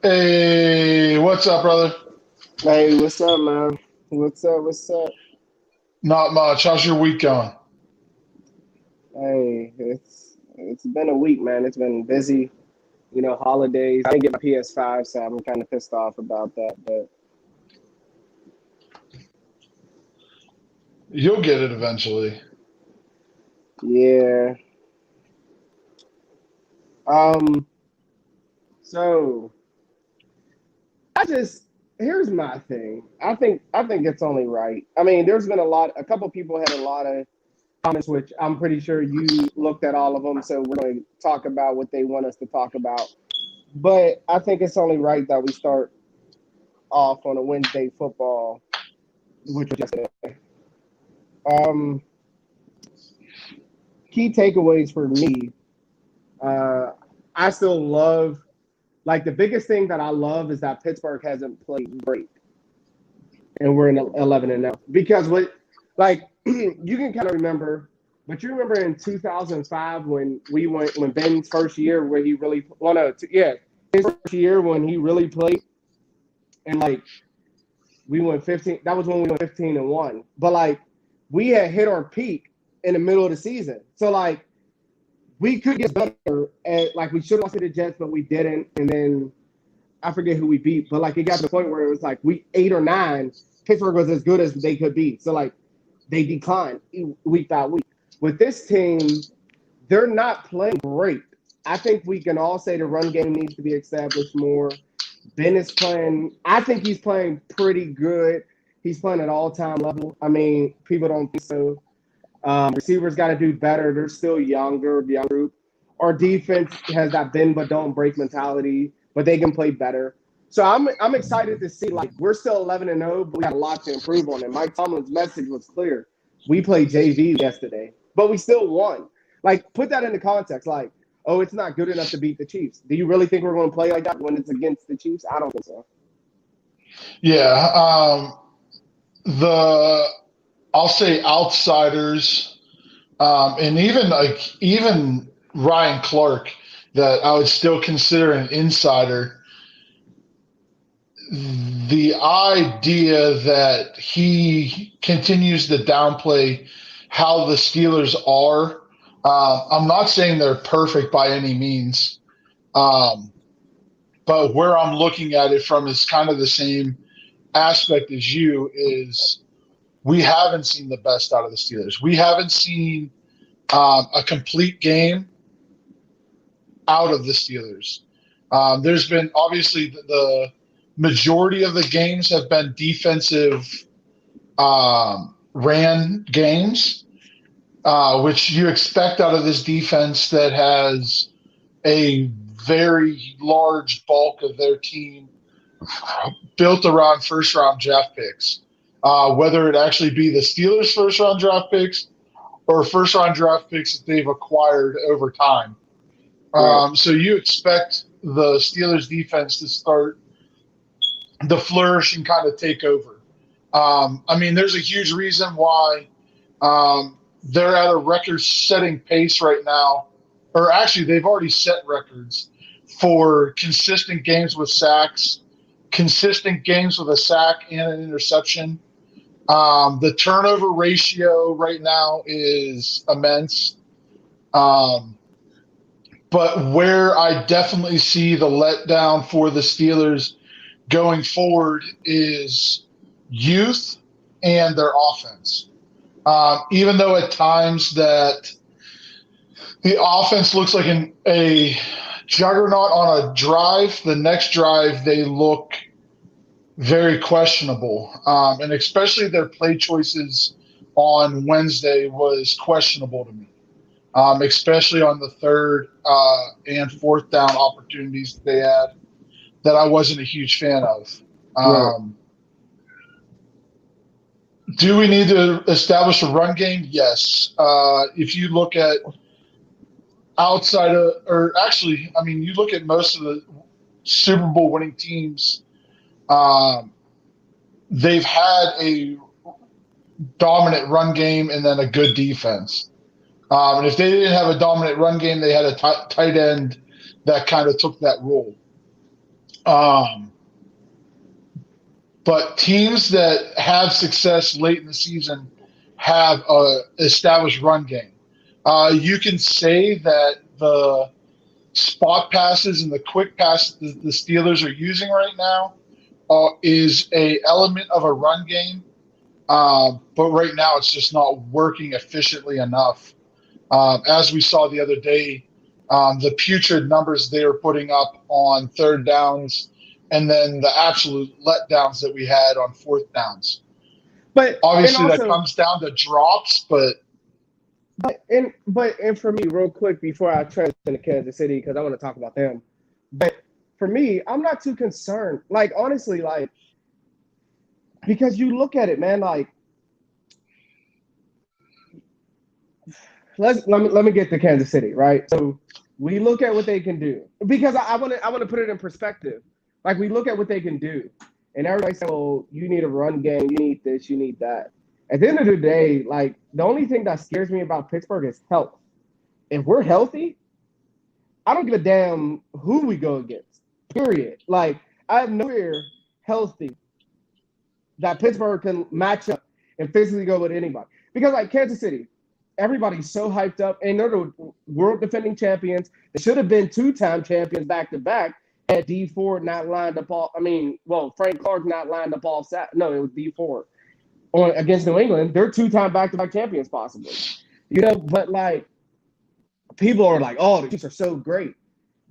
Hey, what's up, brother? Hey, what's up, man? What's up? What's up? Not much. How's your week going? Hey, it's been a week, man. It's been busy. Holidays. I didn't get my PS5, so I'm kind of pissed off about that. But You'll get it eventually. yeah. Um. So I just here's my thing. I think it's only right. I mean, there's been a couple people had a lot of comments, which I'm pretty sure you looked at all of them. So we're going to talk about what they want us to talk about. But I think it's only right that we start off on a Wednesday football, which was yesterday. Um, Key takeaways for me. Uh, I still love like the biggest thing that I love is that Pittsburgh hasn't played great, and we're in 11-0 because what like you can kind of remember. But you remember in 2005 when we went when Ben's first year where he really well no yeah his first year when he really played and like we went 15. That was when we went 15-1. But like we had hit our peak in the middle of the season. So like we could get better and like we should have lost to the Jets, but we didn't. And then I forget who we beat, but like it got to the point where it was like we 8 or 9, Pittsburgh was as good as they could be. So like they declined week by week. With this team, they're not playing great. I think we can all say the run game needs to be established more. Ben is playing. I think he's playing pretty good. He's playing at all time level. I mean, people don't think so. Receivers got to do better. They're still younger, the young group. Our defense has that bend but don't break mentality, but they can play better. So I'm excited to see like we're still 11-0, but we got a lot to improve on. And Mike Tomlin's message was clear. We played JV yesterday, but we still won. Like put that into context. Like, oh, it's not good enough to beat the Chiefs. Do you really think we're going to play like that when it's against the Chiefs? I don't think so. Yeah. The I'll say outsiders, and even Ryan Clark, that I would still consider an insider. The idea that he continues to downplay how the Steelers are. I'm not saying they're perfect by any means. Um, But where I'm looking at it from is kind of the same aspect as you is we haven't seen the best out of the Steelers. We haven't seen a complete game out of the Steelers. There's been obviously the majority of the games have been defensive ran games, which you expect out of this defense that has a very large bulk of their team built around first round draft picks. Whether it actually be the Steelers' first round draft picks or first round draft picks that they've acquired over time. Right. So you expect the Steelers' defense to start the flourish and kind of take over. I mean, there's a huge reason why they're at a record setting pace right now, or actually, they've already set records for consistent games with sacks, consistent games with a sack and an interception. The turnover ratio right now is immense. Um, but where I definitely see the letdown for the Steelers going forward is youth and their offense. Even though at times that the offense looks like a juggernaut on a drive, the next drive they look very questionable. And especially their play choices on Wednesday was questionable to me, especially on the third and fourth down opportunities they had that I wasn't a huge fan of. Right. Um, do we need to establish a run game? Yes. If you look at outside of, or actually, I mean, you look at most of the Super Bowl winning teams, um, they've had a dominant run game and then a good defense. And if they didn't have a dominant run game, they had a tight end that kind of took that role. Um, but teams that have success late in the season have a established run game. You can say that the spot passes and the quick pass the Steelers are using right now is a element of a run game, but right now it's just not working efficiently enough. As we saw the other day, the putrid numbers they were putting up on third downs, and then the absolute letdowns that we had on fourth downs. But Obviously, that also, comes down to drops, but and for me, real quick before I transition to Kansas City, because I want to talk about them. But for me, I'm not too concerned. Like honestly, like because you look at it, man. Like let me get to Kansas City, right? So we look at what they can do because I want to put it in perspective. Like we look at what they can do, and everybody says, "Well, you need a run game, you need this, you need that." At the end of the day, like the only thing that scares me about Pittsburgh is health. If we're healthy, I don't give a damn who we go against. Period. Like I have no fear healthy that Pittsburgh can match up and physically go with anybody. Because like Kansas City, everybody's so hyped up, and they're the world defending champions. They should have been two-time champions back to back. Had D Ford not lined up all. I mean, well, Frank Clark not lined up all. No, it was D Ford on against New England. They're two-time back-to-back champions, possibly. But like people are like, "Oh, the Chiefs are so great."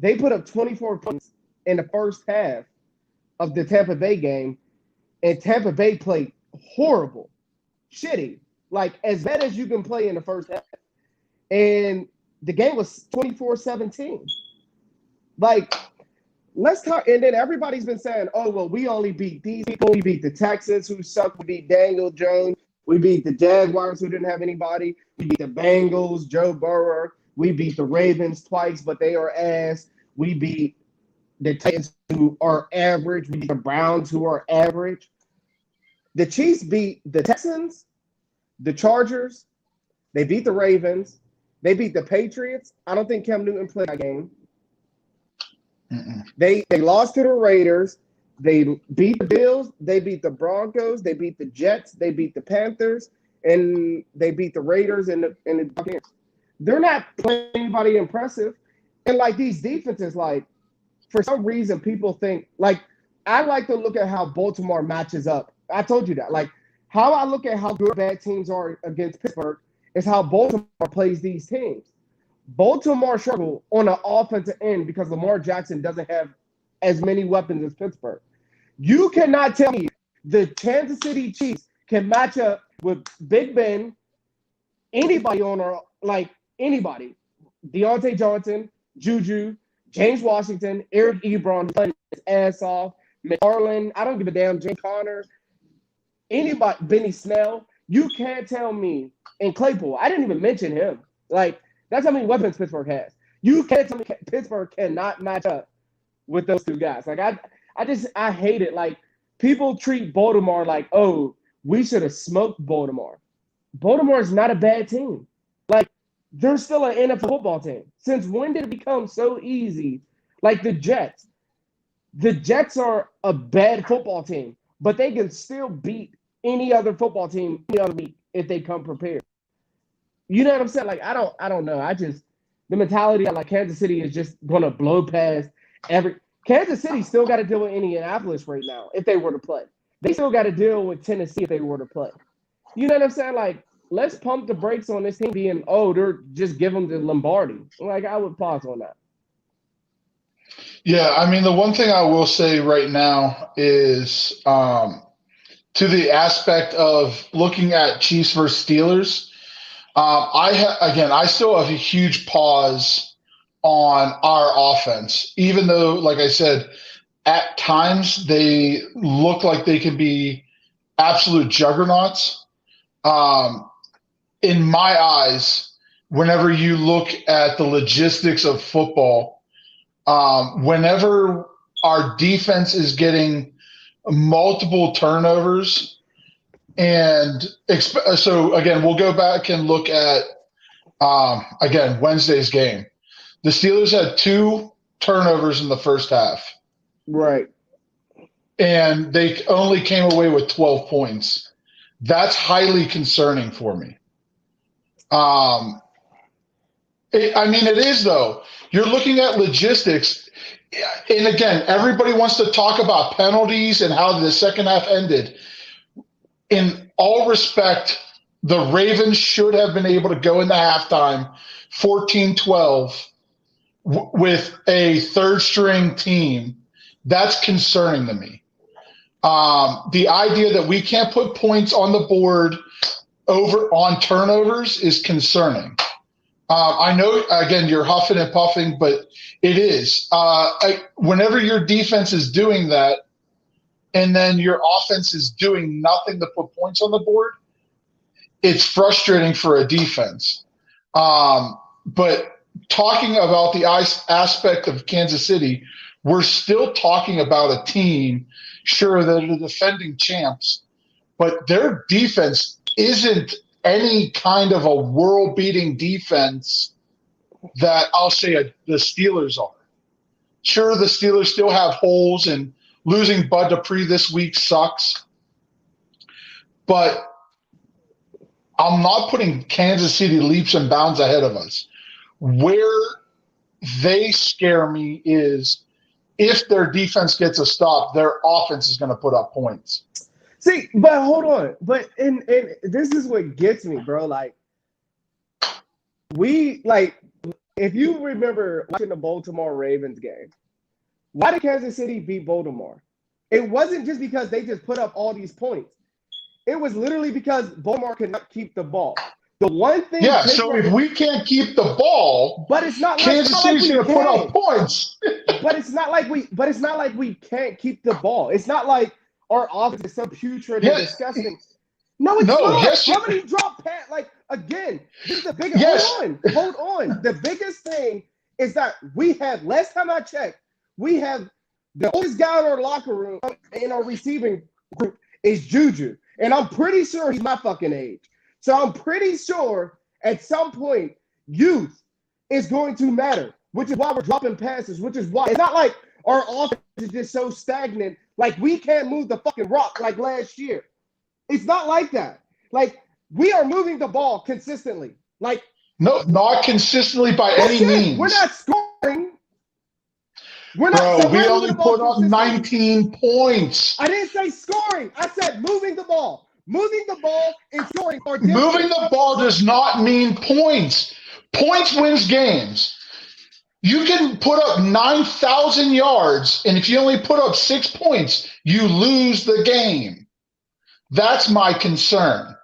They put up 24 points in the first half of the Tampa Bay game, and Tampa Bay played horrible, shitty, like as bad as you can play in the first half. And the game was 24-17. Like, let's talk. And then everybody's been saying, oh, well, we only beat these people. We beat the Texans, who suck. We beat Daniel Jones. We beat the Jaguars, who didn't have anybody. We beat the Bengals, Joe Burrow. We beat the Ravens twice, but they are ass. We beat the Titans, who are average. We beat the Browns, who are average. The Chiefs beat the Texans, the Chargers. They beat the Ravens. They beat the Patriots. I don't think Cam Newton played that game. They lost to the Raiders. They beat the Bills. They beat the Broncos. They beat the Jets. They beat the Panthers. And they beat the Raiders and the Buccaneers. They're not playing anybody impressive. And like these defenses, like for some reason, people think like I like to look at how Baltimore matches up. I told you that. Like how I look at how good bad teams are against Pittsburgh is how Baltimore plays these teams. Baltimore struggle on the offensive end because Lamar Jackson doesn't have as many weapons as Pittsburgh. You cannot tell me the Kansas City Chiefs can match up with Big Ben, anybody on our like anybody, Deontay Johnson, Juju, James Washington, Eric Ebron playing his ass off, McFarland, I don't give a damn, Jay Connor, anybody, Benny Snell. You can't tell me, and Claypool, I didn't even mention him. Like, that's how many weapons Pittsburgh has. You can't tell me Pittsburgh cannot match up with those two guys. Like, I hate it. Like, people treat Baltimore like, oh, we should have smoked Baltimore. Baltimore is not a bad team. Like, they're still an NFL football team. Since when did it become so easy? Like the Jets. The Jets are a bad football team, but they can still beat any other football team any other week if they come prepared. You know what I'm saying? Like, I don't know. The mentality of like Kansas City is just gonna blow past every. Kansas City still got to deal with Indianapolis right now if they were to play. They still got to deal with Tennessee if they were to play. You know what I'm saying? Like, let's pump the brakes on this team being, oh, they're just give them the Lombardi. Like, I would pause on that. Yeah, I mean, the one thing I will say right now is to the aspect of looking at Chiefs versus Steelers. I still have a huge pause on our offense, even though, like I said, at times they look like they can be absolute juggernauts. In my eyes, whenever you look at the logistics of football, whenever our defense is getting multiple turnovers, and so again, we'll go back and look at again Wednesday's game. The Steelers had 2 turnovers in the first half. Right. and they only came away with 12 points. That's highly concerning for me. It is, though. You're looking at logistics. And again, everybody wants to talk about penalties and how the second half ended. In all respect, the Ravens should have been able to go into halftime 14-12 with a third string team. That's concerning to me. The idea that we can't put points on the board over on turnovers is concerning. I know, again, you're huffing and puffing, but it is. Whenever your defense is doing that and then your offense is doing nothing to put points on the board, it's frustrating for a defense. But talking about the aspect of Kansas City, we're still talking about a team, sure, they're the defending champs, but their defense isn't any kind of a world-beating defense that I'll say the Steelers are. Sure, the Steelers still have holes, and losing Bud Dupree this week sucks. But I'm not putting Kansas City leaps and bounds ahead of us. Where they scare me is if their defense gets a stop, their offense is going to put up points. See, but hold on. But and this is what gets me, bro. Like, if you remember watching the Baltimore Ravens game, why did Kansas City beat Baltimore? It wasn't just because they just put up all these points. It was literally because Baltimore could not keep the ball. The one thing. Yeah, so if we can't keep the ball, but it's not Kansas City's going to put up points. But it's not like we can't keep the ball. It's not like our offense is so putrid and disgusting. No, it's not. Yes, how many drop pass? Like, again, this is the biggest. Hold on. The biggest thing is that we have, last time I checked, we have the oldest guy in our locker room in our receiving group is Juju. And I'm pretty sure he's my fucking age. So I'm pretty sure at some point youth is going to matter, which is why we're dropping passes, which is why it's not like our offense is just so stagnant. Like, we can't move the fucking rock like last year. It's not like that. Like, we are moving the ball consistently. Like, no, not consistently by any means. We're not scoring. We only put up 19 points. I didn't say scoring. I said moving the ball. Moving the ball and scoring are different. Moving the ball does not mean points. Points wins games. You can put up 9,000 yards, and if you only put up 6 points, you lose the game. That's my concern.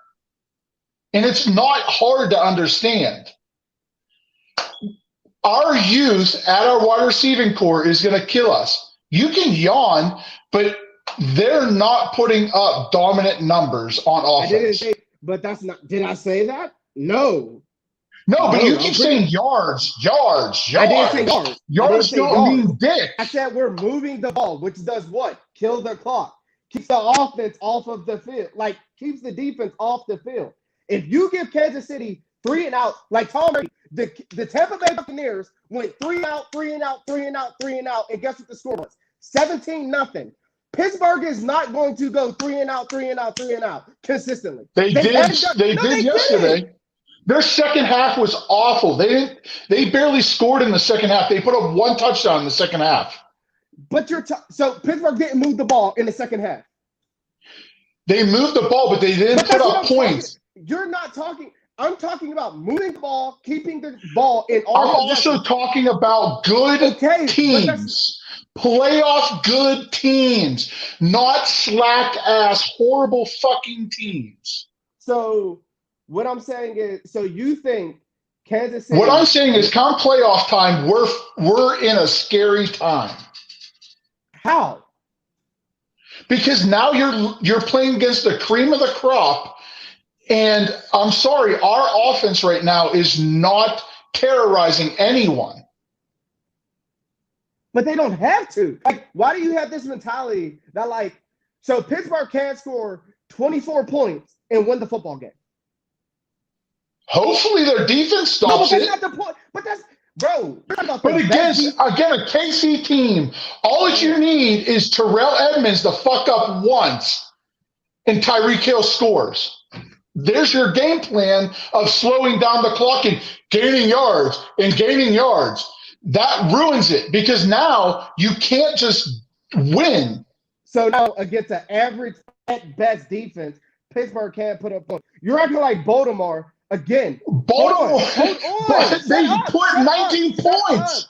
And it's not hard to understand. Our youth at our wide receiving core is going to kill us. You can yawn, but they're not putting up dominant numbers on offense. I didn't say, but that's not. Did I say that? No. No, but you keep saying yards. I didn't say yards. Yards don't mean dick. I said we're moving the ball, which does what? Kill the clock. Keeps the offense off of the field. Like, keeps the defense off the field. If you give Kansas City 3 and out, like Tom Brady, the Tampa Bay Buccaneers went 3 and out, 3 and out, 3 and out, 3 and out, and guess what the score was? 17-0. Pittsburgh is not going to go 3 and out, 3 and out, 3 and out consistently. They did yesterday. Didn't. Their second half was awful. They barely scored in the second half. They put up 1 touchdown in the second half. But so Pittsburgh didn't move the ball in the second half. They moved the ball, but they didn't put up points. You're not talking. I'm talking about moving the ball, keeping the ball in all. I'm also talking about good teams. Playoff good teams, not slack-ass, horrible fucking teams. So what I'm saying is, so you think Kansas City... What I'm saying is, come playoff time, we're in a scary time. How? Because now you're playing against the cream of the crop, and I'm sorry, our offense right now is not terrorizing anyone. But they don't have to. Like, why do you have this mentality that, like, so Pittsburgh can't score 24 points and win the football game? Hopefully their defense stops it. That's not the point. bro. But again, a KC team, all that you need is Terrell Edmonds to fuck up once, and Tyreek Hill scores. There's your game plan of slowing down the clock and gaining yards and gaining yards. That ruins it because now you can't just win. So now against an average at best defense, Pittsburgh can't put up points. You're acting like Baltimore again. Baltimore, hold on. they put 19 points.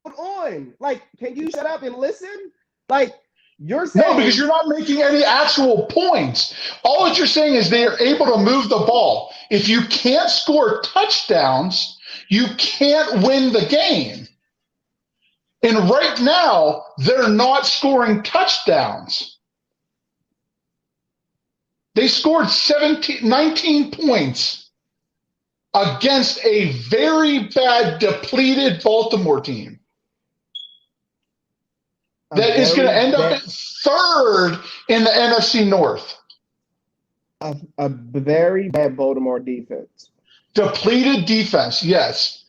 Hold on. Like, can you shut up and listen? Like, you're saying no, because you're not making any actual points. All that you're saying is they are able to move the ball. If you can't score touchdowns, you can't win the game. And right now, they're not scoring touchdowns. They scored 19 points against a very bad, depleted Baltimore team that is going to end up at third in the NFC North. A very bad Baltimore defense. Depleted defense, yes.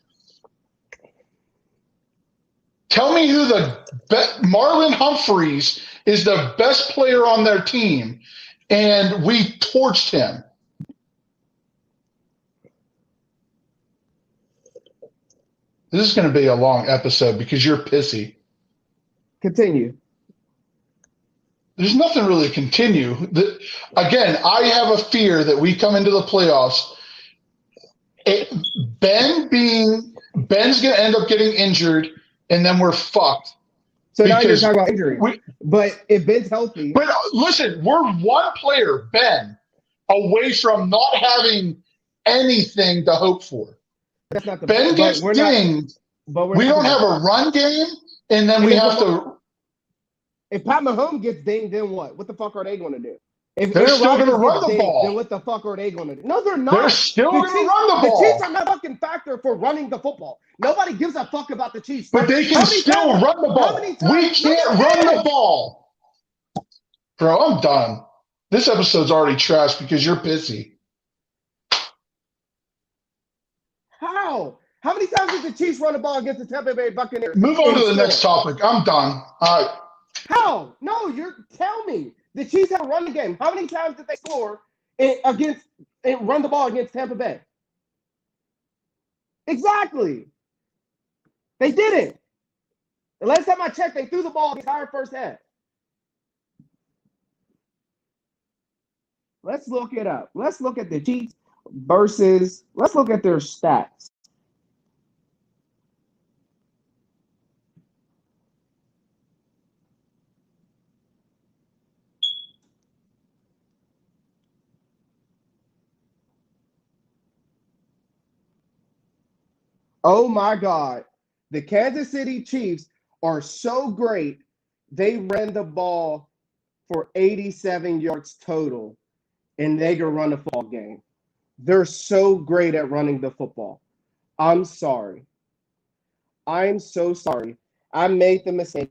Tell me who Marlon Humphreys is the best player on their team, and we torched him. This is going to be a long episode because you're pissy. Continue. There's nothing really to continue. Again, I have a fear that we come into the playoffs. Ben's going to end up getting injured, and then we're fucked. So now you're talking about injury. But if Ben's healthy. But listen, we're one player, Ben, away from not having anything to hope for. That's not the Ben gets dinged. But we don't have a run game, and then we have to. If Pat Mahomes gets dinged, then what? What the fuck are they going to do? If they're still going to run the ball. Then what the fuck are they going to do? No, they're not. They're still going to run the ball. The Chiefs are not a fucking factor for running the football. Nobody gives a fuck about the Chiefs. But they can still run the ball. We can't run the ball. Bro, I'm done. This episode's already trashed because you're pissy. How? How many times did the Chiefs run the ball against the Tampa Bay Buccaneers? Move on to the next topic. I'm done. All right. How? No, tell me. The Chiefs have a running game. How many times did they score and run the ball against Tampa Bay? Exactly. They didn't. The last time I checked, they threw the ball the entire first half. Let's look it up. Let's look at the Chiefs let's look at their stats. Oh my God. The Kansas City Chiefs are so great. They ran the ball for 87 yards total, and they can run a football game. They're so great at running the football. I'm sorry. I'm so sorry. I made the mistake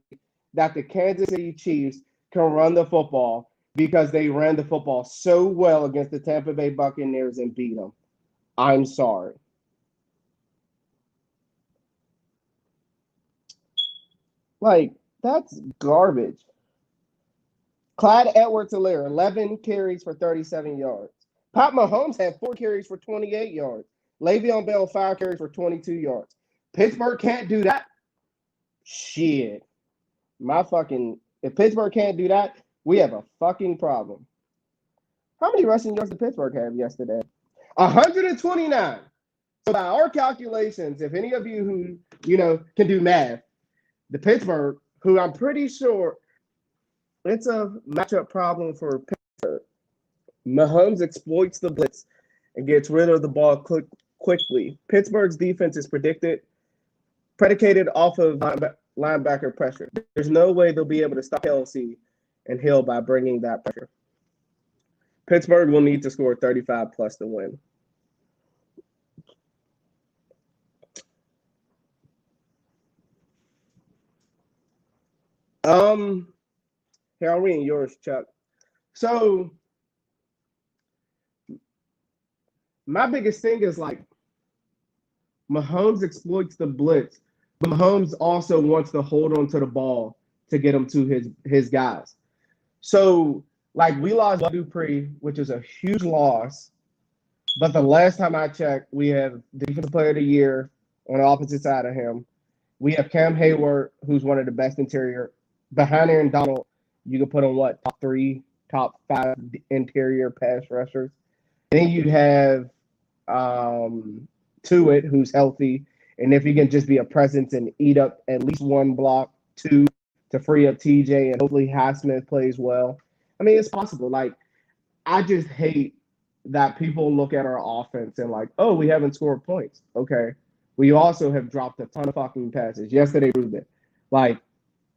that the Kansas City Chiefs can run the football because they ran the football so well against the Tampa Bay Buccaneers and beat them. I'm sorry. Like, that's garbage. Clyde Edwards-Helaire, 11 carries for 37 yards. Pat Mahomes had 4 carries for 28 yards. Le'Veon Bell, 5 carries for 22 yards. Pittsburgh can't do that. Shit. If Pittsburgh can't do that, we have a fucking problem. How many rushing yards did Pittsburgh have yesterday? 129. So by our calculations, if any of you who, can do math, the Pittsburgh, who I'm pretty sure it's a matchup problem for Pittsburgh. Mahomes exploits the blitz and gets rid of the ball quickly. Pittsburgh's defense is predicated off of linebacker pressure. There's no way they'll be able to stop Kelce and Hill by bringing that pressure. Pittsburgh will need to score 35 plus to win. Here, I'll read yours, Chuck. So, my biggest thing is like Mahomes exploits the blitz, but Mahomes also wants to hold on to the ball to get him to his guys. So, like, we lost Bud Dupree, which is a huge loss. But the last time I checked, we have Defensive Player of the Year on the opposite side of him. We have Cam Hayward, who's one of the best interior. Behind Aaron Donald, you can put on what, top 3, top 5 interior pass rushers. Then you have Tuitt, who's healthy. And if he can just be a presence and eat up at least one block, 2 to free up TJ, and hopefully Highsmith plays well. I mean, it's possible. Like, I just hate that people look at our offense and like, oh, we haven't scored points. Okay. We also have dropped a ton of fucking passes. Yesterday proved it. Like,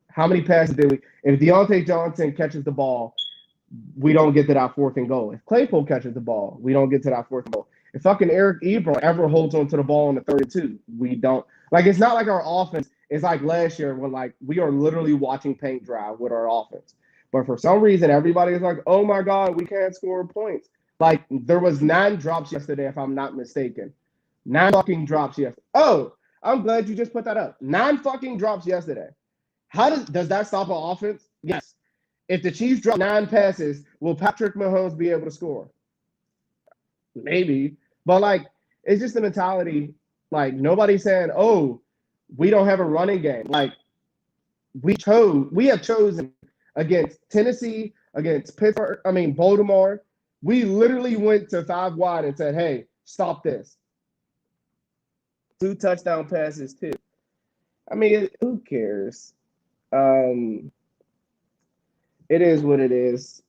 how many passes did we? If Deontay Johnson catches the ball, we don't get to that 4th and goal. If Claypool catches the ball, we don't get to that 4th and goal. If fucking Eric Ebron ever holds on to the ball in the 3rd and 2, we don't. Like, it's not like our offense is like last year when, like, we are literally watching paint dry with our offense. But for some reason, everybody is like, oh my God, we can't score points. Like, there was 9 drops yesterday, if I'm not mistaken. 9 fucking drops yesterday. Oh, I'm glad you just put that up. 9 fucking drops yesterday. How does that stop an offense? Yes. If the Chiefs drop 9 passes, will Patrick Mahomes be able to score? Maybe. But, like, it's just the mentality. Like, nobody's saying, oh, we don't have a running game. Like, we have chosen against Tennessee, against Baltimore. We literally went to 5 wide and said, hey, stop this. 2 touchdown passes, too. I mean, who cares? It is what it is.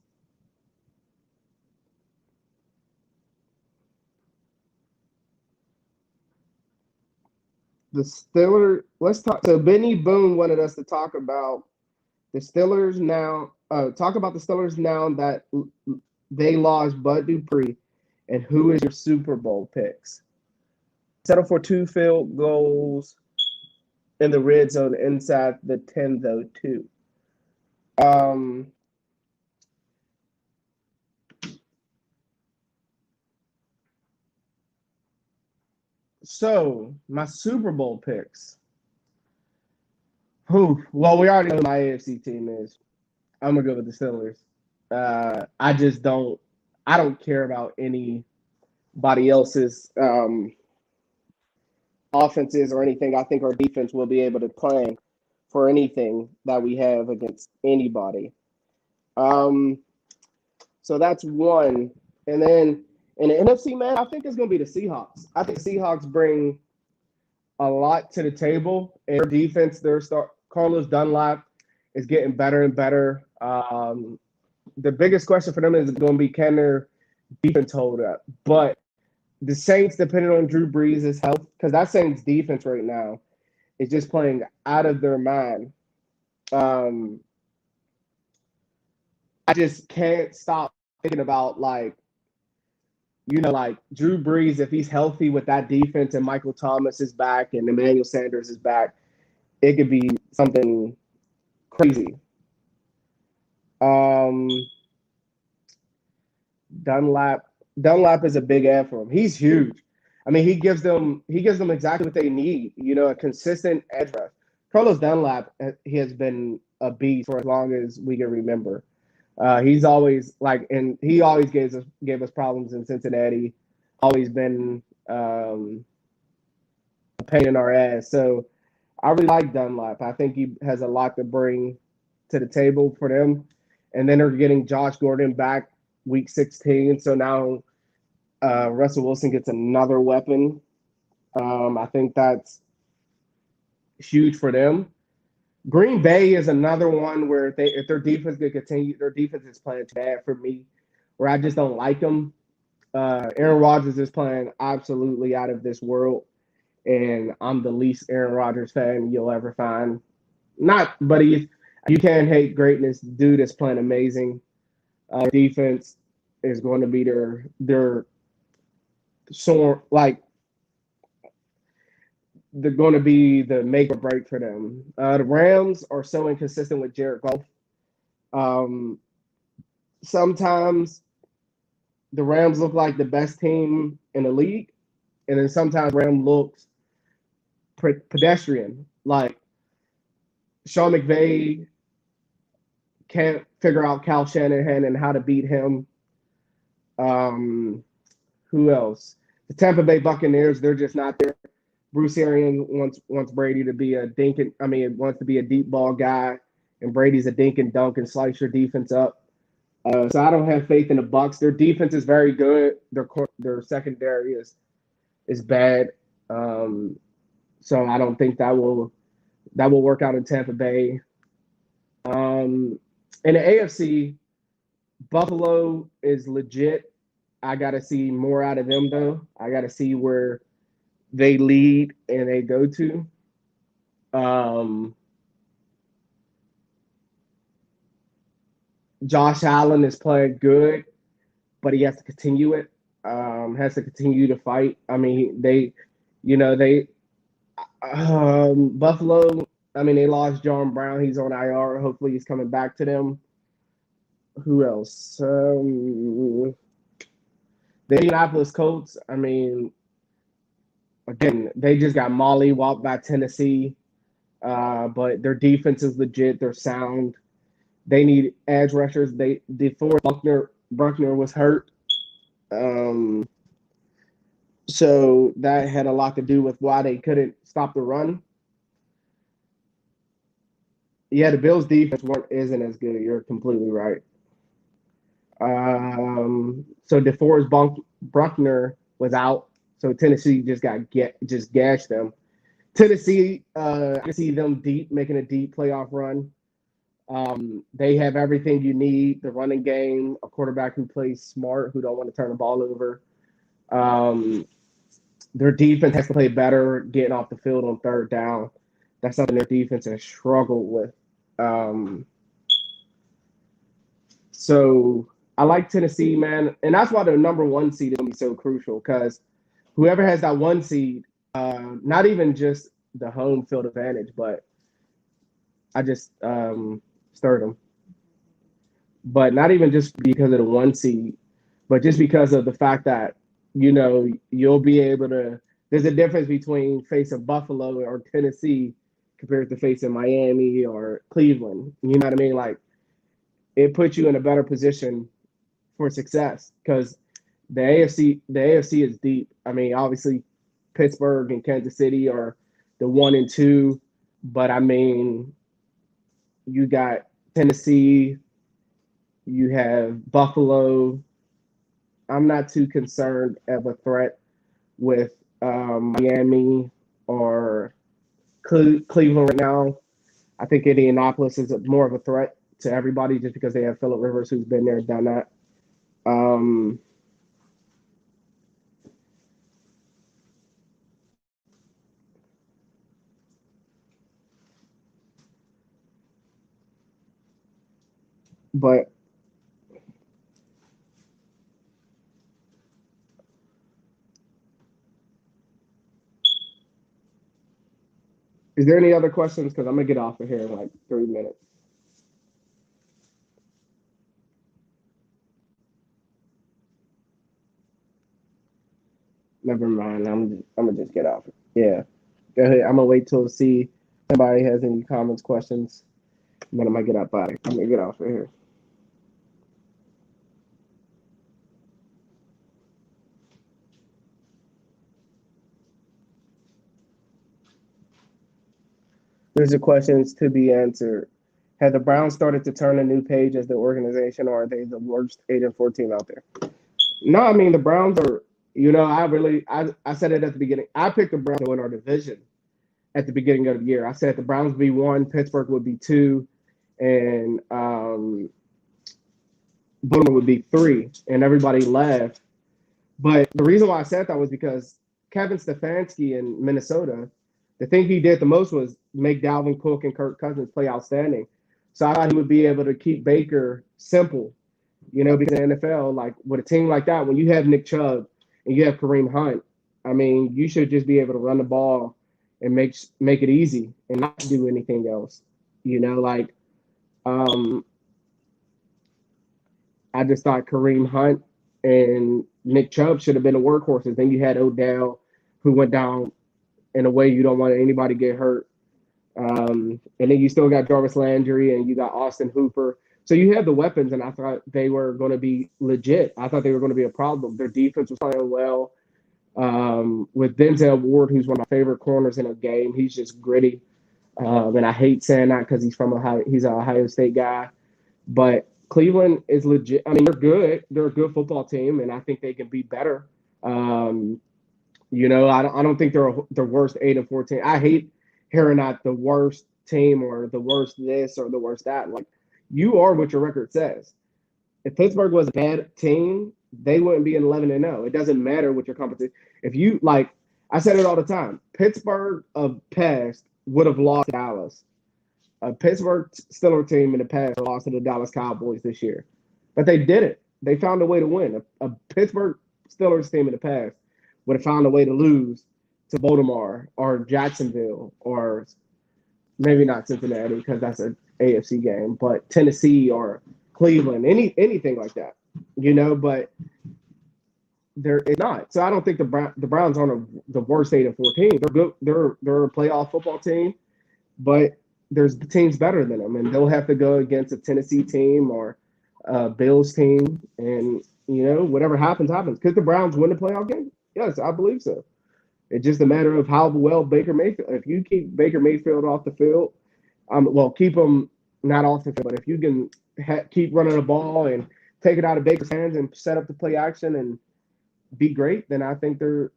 The Steelers, let's talk. So Benny Boone wanted us to talk about the Steelers now. Talk about the Steelers now that they lost Bud Dupree, and who is your Super Bowl picks? Settle for 2 field goals in the red zone inside the 10, though, too. So my Super Bowl picks. Well, we already know who my AFC team is. I'm gonna go with the Steelers. I don't care about anybody else's offenses or anything. I think our defense will be able to plan for anything that we have against anybody. So that's one. And then in the NFC, man, I think it's going to be the Seahawks. I think the Seahawks bring a lot to the table. And their defense, Carlos Dunlap is getting better and better. The biggest question for them is going to be, can their defense hold up? But the Saints, depending on Drew Brees' health, because that Saints defense right now is just playing out of their mind. I just can't stop thinking about, like Drew Brees, if he's healthy with that defense and Michael Thomas is back and Emmanuel Sanders is back, it could be something crazy. Dunlap is a big ad for him. He's huge. I mean, he gives them exactly what they need. A consistent edge rush. Carlos Dunlap, he has been a beast for as long as we can remember. He's always and he always gave us problems in Cincinnati. Always been a pain in our ass. So I really like Dunlap. I think he has a lot to bring to the table for them. And then they're getting Josh Gordon back week 16. So now Russell Wilson gets another weapon. I think that's huge for them. Green Bay is another one where if their defense could continue, their defense is playing bad for me, where I just don't like them. Aaron Rodgers is playing absolutely out of this world, and I'm the least Aaron Rodgers fan you'll ever find. But you can't hate greatness. Dude is playing amazing. Defense is going to be they're going to be the make or break for them. The Rams are so inconsistent with Jared Goff. Sometimes the Rams look like the best team in the league, and then sometimes Rams looks pedestrian. Like Sean McVay can't figure out Cal Shanahan and how to beat him. Who else? The Tampa Bay Buccaneers, they're just not there. Bruce Arians wants Brady to be a wants to be a deep ball guy, and Brady's a dink and dunk and slice your defense up. So I don't have faith in the Bucs. Their defense is very good. Their secondary is bad. So I don't think that will work out in Tampa Bay. In the AFC, Buffalo is legit. I got to see more out of them, though. I got to see where they lead and they go to. Josh Allen is playing good, but he has to continue it. Has to continue to fight. I mean, Buffalo. I mean, they lost John Brown. He's on IR. Hopefully, he's coming back to them. Who else? The Indianapolis Colts. I mean, again, they just got mollywopped by Tennessee, but their defense is legit. They're sound. They need edge rushers. DeForest Buckner was hurt, so that had a lot to do with why they couldn't stop the run. Yeah, the Bills' defense isn't as good. You're completely right. So DeForest Buckner was out, so Tennessee just gashed them. Tennessee, I see them making a deep playoff run. They have everything you need: the running game, a quarterback who plays smart, who don't want to turn the ball over. Their defense has to play better, getting off the field on third down. That's something their defense has struggled with. So I like Tennessee, man, and that's why the number 1 seed is going to be so crucial, because whoever has that 1 seed, not even just the home field advantage, but I just stirred them. But not even just because of the 1 seed, but just because of the fact that, you'll be able to – there's a difference between facing Buffalo or Tennessee compared to facing Miami or Cleveland. You know what I mean? Like, it puts you in a better position for success, because the AFC is deep. I mean, obviously, Pittsburgh and Kansas City are the 1 and 2, but I mean, you got Tennessee, you have Buffalo. I'm not too concerned of a threat with Miami or Cleveland right now. I think Indianapolis is more of a threat to everybody just because they have Phillip Rivers, who's been there, done that. But is there any other questions? Because I'm going to get off of here in like 3 minutes. Never mind. I'm going to just get off. Yeah. Go ahead. I'm going to wait till see if somebody has any comments, questions. And then I'm going to get up out of here. I'm going to get off of here. There's a questions to be answered. Have the Browns started to turn a new page as the organization, or are they the worst 8-4 team out there? No, I mean, the Browns are, I said it at the beginning. I picked the Browns to win our division at the beginning of the year. I said the Browns would be 1, Pittsburgh would be 2, and Baltimore would be 3, and everybody laughed. But the reason why I said that was because Kevin Stefanski in Minnesota, the thing he did the most was make Dalvin Cook and Kirk Cousins play outstanding. So I thought he would be able to keep Baker simple, because in the NFL, like with a team like that, when you have Nick Chubb and you have Kareem Hunt, I mean, you should just be able to run the ball and make it easy and not do anything else. I just thought Kareem Hunt and Nick Chubb should have been the workhorses. Then you had Odell, who went down in a way you don't want anybody to get hurt. And then you still got Jarvis Landry and you got Austin Hooper. So you have the weapons, and I thought they were going to be legit. I thought they were going to be a problem. Their defense was playing well. With Denzel Ward, who's one of my favorite corners in a game. He's just gritty. And I hate saying that because he's from Ohio. He's an Ohio State guy. But Cleveland is legit. I mean, they're good. They're a good football team, and I think they can be better. I don't think they're the worst 8-14. I hate hearing that the worst team or the worst this or the worst that. Like, you are what your record says. If Pittsburgh was a bad team, they wouldn't be an 11-0. It doesn't matter what your competition. If you like, I said it all the time. Pittsburgh of past would have lost to Dallas. A Pittsburgh Steelers team in the past lost to the Dallas Cowboys this year, but they did it. They found a way to win. A Pittsburgh Steelers team in the past would have found a way to lose to Baltimore or Jacksonville or maybe not Cincinnati because that's an AFC game, but Tennessee or Cleveland, anything like that, but it's not. So I don't think the Browns aren't the worst 8-14. They're good. They're a playoff football team, but there's teams better than them, and they'll have to go against a Tennessee team or a Bills team, and whatever happens. Could the Browns win the playoff game? Yes, I believe so. It's just a matter of how well Baker Mayfield. If you keep Baker Mayfield off the field, keep him not off the field, but if you can keep running the ball and take it out of Baker's hands and set up the play action and be great, then I think they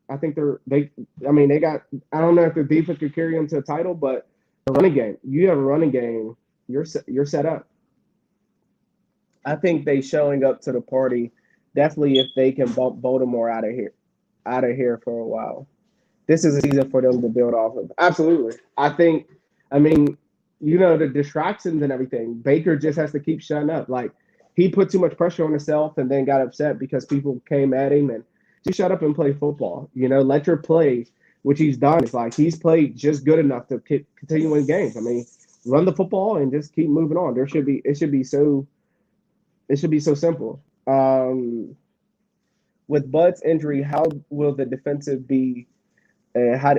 got. I don't know if their defense could carry them to a title, but a running game. You have a running game. You're set up. I think they showing up to the party. Definitely, if they can bump Baltimore out of here for a while. This is a season for them to build off of. Absolutely. The distractions and everything. Baker just has to keep shutting up. Like, he put too much pressure on himself and then got upset because people came at him, and just shut up and play football. Let your play, which he's done. It's like he's played just good enough to continue in games. I mean, run the football and just keep moving on. It should be so simple. With Bud's injury, how will the defensive be? How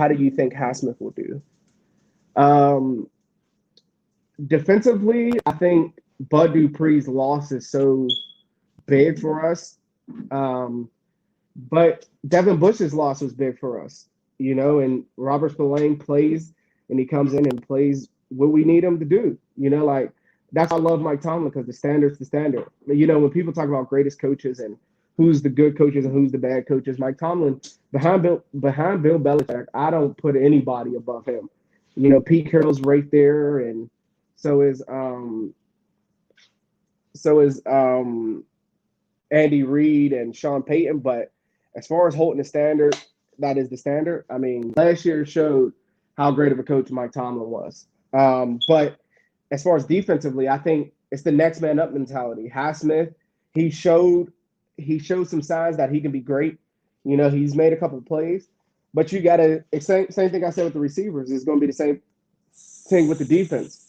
do you think Highsmith will do? Defensively, I think Bud Dupree's loss is so big for us. But Devin Bush's loss was big for us, and Robert Spillane plays, and he comes in and plays what we need him to do. That's why I love Mike Tomlin, because the standard's the standard. When people talk about greatest coaches and who's the good coaches and who's the bad coaches, Mike Tomlin, behind Bill Belichick, I don't put anybody above him. Pete Carroll's right there, and so is Andy Reid and Sean Payton. But as far as holding the standard, that is the standard. I mean, last year showed how great of a coach Mike Tomlin was. But as far as defensively, I think it's the next man up mentality. Highsmith, he showed some signs that he can be great. He's made a couple of plays, but you got to same thing I said with the receivers. It's going to be the same thing with the defense.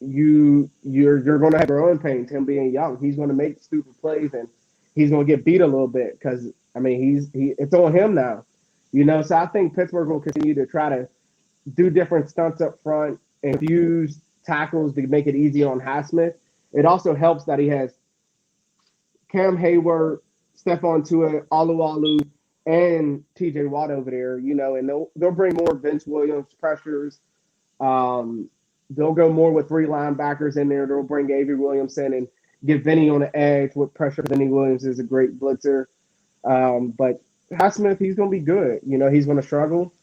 You're going to have your own pain. Him being young, he's going to make stupid plays and he's going to get beat a little bit because it's on him now. So I think Pittsburgh will continue to try to do different stunts up front and use tackles to make it easy on Highsmith. It also helps that he has Cam Hayward, Stephon Tuitt, Alu, and T.J. Watt over there, and they'll bring more Vince Williams pressures. They'll go more with 3 linebackers in there. They'll bring Avery Williamson and get Vinny on the edge with pressure. Vinny Williams is a great blitzer. But Highsmith, he's going to be good. He's going to struggle,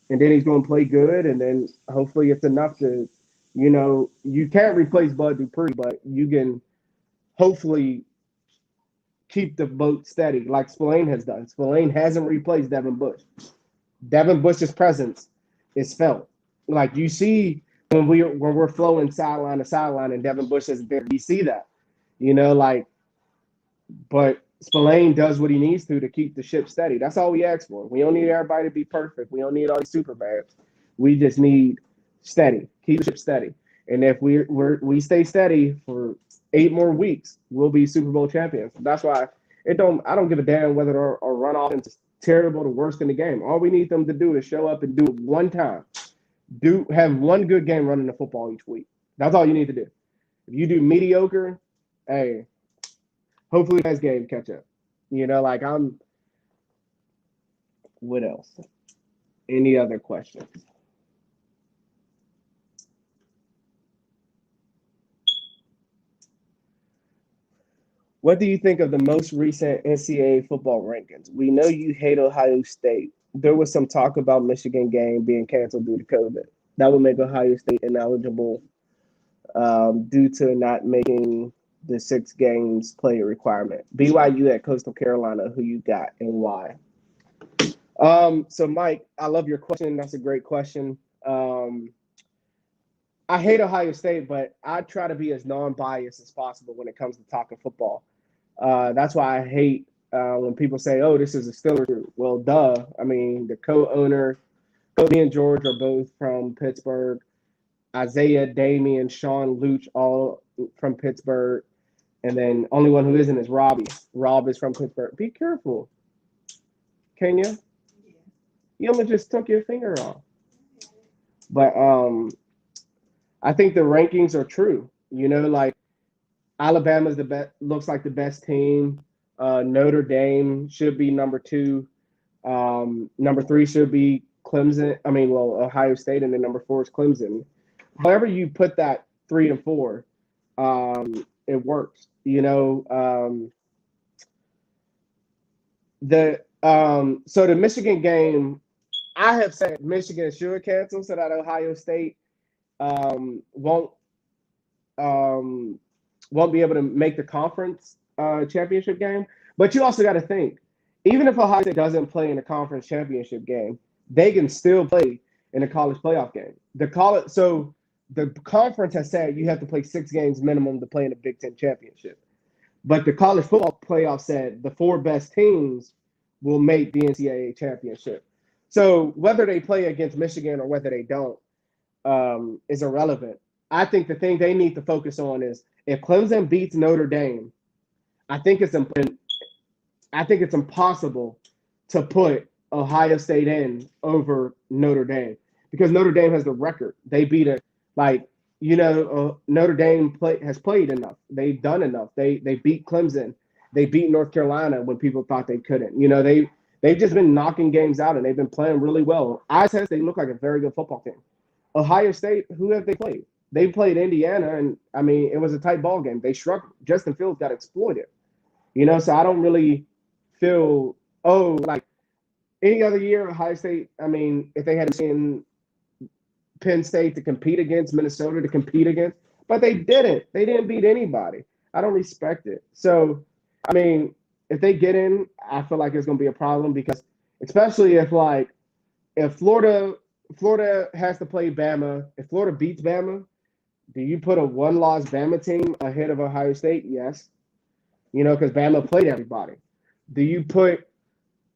and then he's going to play good, and then hopefully it's enough to, you can't replace Bud Dupree, but you can hopefully keep the boat steady like Spillane has done. Spillane hasn't replaced Devin Bush. Devin Bush's presence is felt. Like, you see when we're flowing sideline to sideline and Devin Bush isn't there, you see that. But Spillane does what he needs to keep the ship steady. That's all we ask for. We don't need everybody to be perfect. We don't need all these super babs. We just need steady. Keep the ship steady. And if we stay steady for 8 more weeks, we'll be Super Bowl champions. That's why I don't give a damn whether our run offense is terrible to worst in the game. All we need them to do is show up and do it one time. Have one good game running the football each week. That's all you need to do. If you do mediocre, hey, hopefully next game catch up. What else? Any other questions? What do you think of the most recent NCAA football rankings? We know you hate Ohio State. There was some talk about Michigan game being canceled due to COVID. That would make Ohio State ineligible due to not making the 6 games play requirement. BYU at Coastal Carolina, who you got and why? So Mike, I love your question. That's a great question. I hate Ohio State, but I try to be as non-biased as possible when it comes to talking football. That's why I hate when people say, "Oh, this is a Steelers group." Well, duh. I mean, the co-owner, Cody and George are both from Pittsburgh. Isaiah, Damian, Sean Luch, all from Pittsburgh. And then only one who isn't is Robbie. Rob is from Pittsburgh. Be careful. Can you? You almost just took your finger off. But I think the rankings are true. Like Alabama's the best, looks like the best team. Notre Dame should be number 2. Number 3 should be Clemson. Ohio State, and then number 4 is Clemson. However you put that 3 and 4, it works. So the Michigan game, I have said Michigan should cancel so that Ohio State won't be able to make the conference championship game. But you also got to think, even if Ohio State doesn't play in the conference championship game, they can still play in a college playoff game. The conference has said you have to play 6 games minimum to play in the Big Ten championship. But the college football playoff said the 4 best teams will make the NCAA championship. So whether they play against Michigan or whether they don't is irrelevant. I think the thing they need to focus on is if Clemson beats Notre Dame, I think it's impossible to put Ohio State in over Notre Dame because Notre Dame has the record. They beat it. Notre Dame has played enough. They've done enough. They beat Clemson. They beat North Carolina when people thought they couldn't. They've just been knocking games out, and they've been playing really well. I said they look like a very good football team. Ohio State, who have they played? They played Indiana, and, it was a tight ball game. They struggled. Justin Fields got exploited. So I don't really feel, like any other year, Ohio State, if they had seen Penn State to compete against, Minnesota to compete against, but they didn't. They didn't beat anybody. I don't respect it. So, if they get in, I feel like it's going to be a problem because especially if Florida has to play Bama, if Florida beats Bama, do you put a 1-loss Bama team ahead of Ohio State? Yes. Because Bama played everybody. Do you put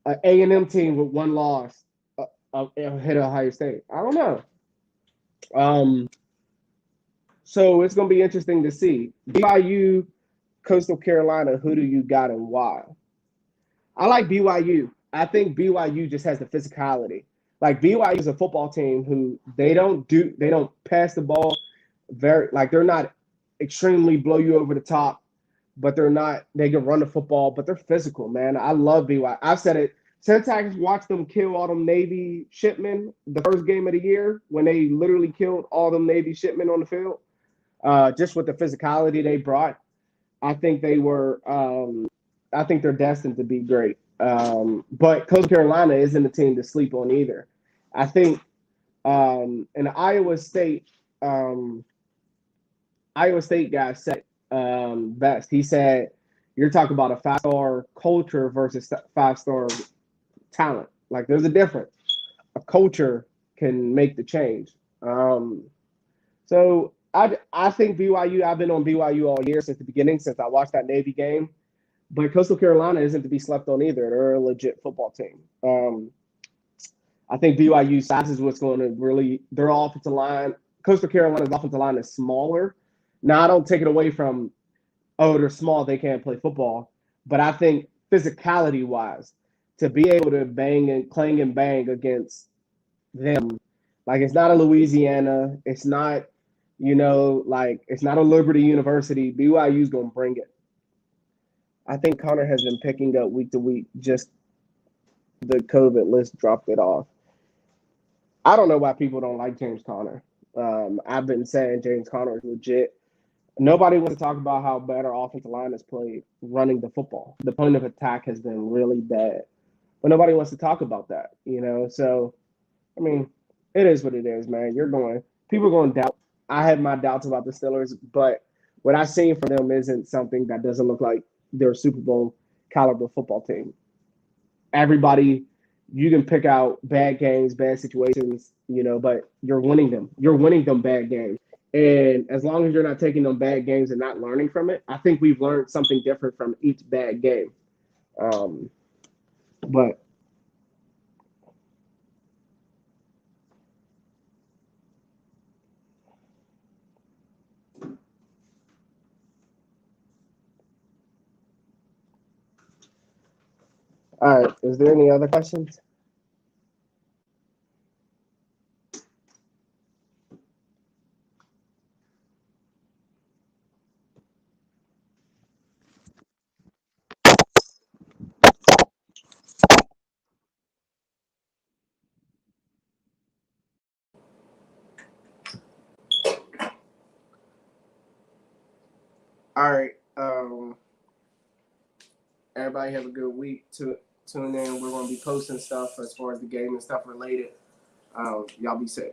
an A&M team with 1 loss ahead of Ohio State? I don't know. So it's going to be interesting to see. BYU, Coastal Carolina, who do you got and why? I like BYU. I think BYU just has the physicality. Like BYU is a football team who they don't pass the ball they're not extremely blow you over the top, but they can run the football, but they're physical, man. I love BYU. I've said it since I watched them kill all them Navy shipmen the first game of the year when they literally killed all them Navy shipmen on the field, just with the physicality they brought. I think they're destined to be great. But Coastal Carolina isn't a team to sleep on either. I think in Iowa State guy said best. He said, you're talking about a 5-star culture versus 5-star talent. Like there's a difference. A culture can make the change. So I think BYU, I've been on BYU all year since the beginning, since I watched that Navy game. But Coastal Carolina isn't to be slept on either. They're a legit football team. I think BYU size is what's going to really – their offensive line – Coastal Carolina's offensive line is smaller. Now, I don't take it away from, they're small, they can't play football. But I think physicality-wise, to be able to bang and clang and bang against them. Like it's not a Louisiana, it's not, like it's not a Liberty University. BYU's gonna bring it. I think Connor has been picking up week to week. Just the COVID list dropped it off. I don't know why people don't like James Conner. I've been saying James Conner is legit. Nobody wants to talk about how bad our offensive line has played running the football. The point of attack has been really bad, but nobody wants to talk about that. So I mean, it is what it is, man. People are going to doubt. I have my doubts about the Steelers, but what I've seen from them isn't something that doesn't look like their Super Bowl caliber football team. Everybody, you can pick out bad games, bad situations, but you're winning them. You're winning them bad games. And as long as you're not taking them bad games and not learning from it, I think we've learned something different from each bad game. But all right, is there any other questions? All right. Everybody have a good week. Tune in. We're going to be posting stuff as far as the game and stuff related. Y'all be safe.